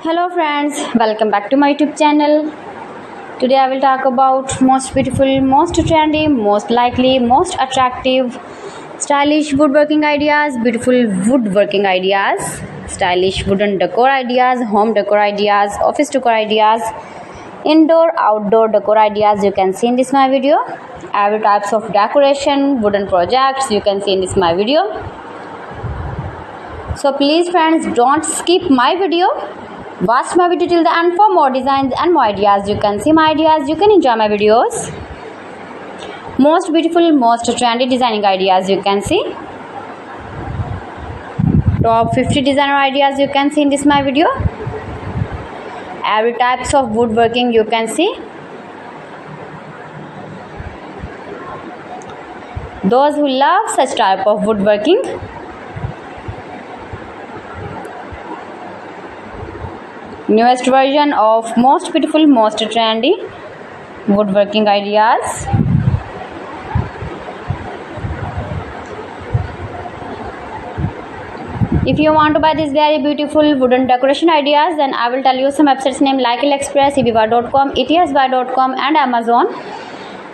Hello friends, welcome back to my YouTube channel. Today I will talk about most beautiful, most trendy, most likely, most attractive, stylish woodworking ideas, beautiful woodworking ideas, stylish wooden decor ideas, home decor ideas, office decor ideas, indoor, outdoor decor ideas you can see in this my video. Every types of decoration, wooden projects you can see in this my video. So please friends, don't skip my video. Watch my video till the end for more designs and more ideas. You can see my ideas, you can enjoy my videos. Most beautiful, most trendy designing ideas you can see. Top 50 designer ideas you can see in this my video. Every types of woodworking you can see. Those who love such type of woodworking, newest version of most beautiful, most trendy woodworking ideas. If you want to buy these very beautiful wooden decoration ideas, then I will tell you some websites name like AliExpress, eBay.com, ETSbuy.com and Amazon.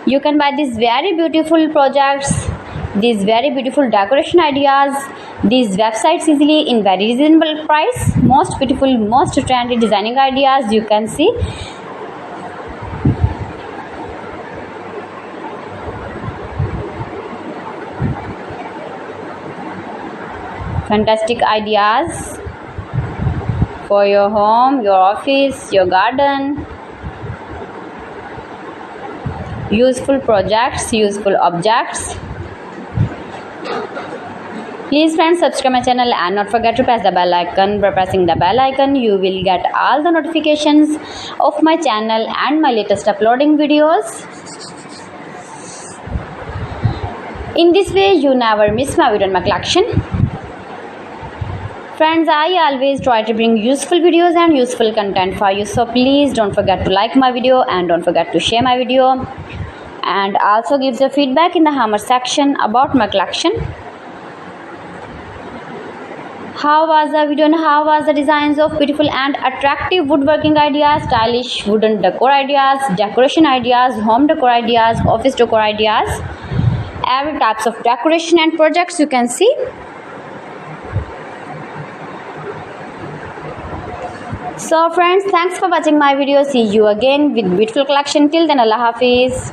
You can buy these very beautiful projects, these very beautiful decoration ideas, these websites easily in very reasonable price. Most beautiful, most trendy designing ideas you can see. Fantastic ideas for your home, your office, your garden. Useful projects, useful objects. Please friends, subscribe my channel and not forget to press the bell icon. By pressing the bell icon, you will get all the notifications of my channel and my latest uploading videos. In this way, you never miss my video in my collection. Friends, I always try to bring useful videos and useful content for you. So please don't forget to like my video and don't forget to share my video. And also give your feedback in the comment section about my collection. How was the video and how was the designs of beautiful and attractive woodworking ideas, stylish wooden decor ideas, decoration ideas, home decor ideas, office decor ideas, every types of decoration and projects you can see. So friends, thanks for watching my video. See you again with beautiful collection. Till then, Allah Hafiz.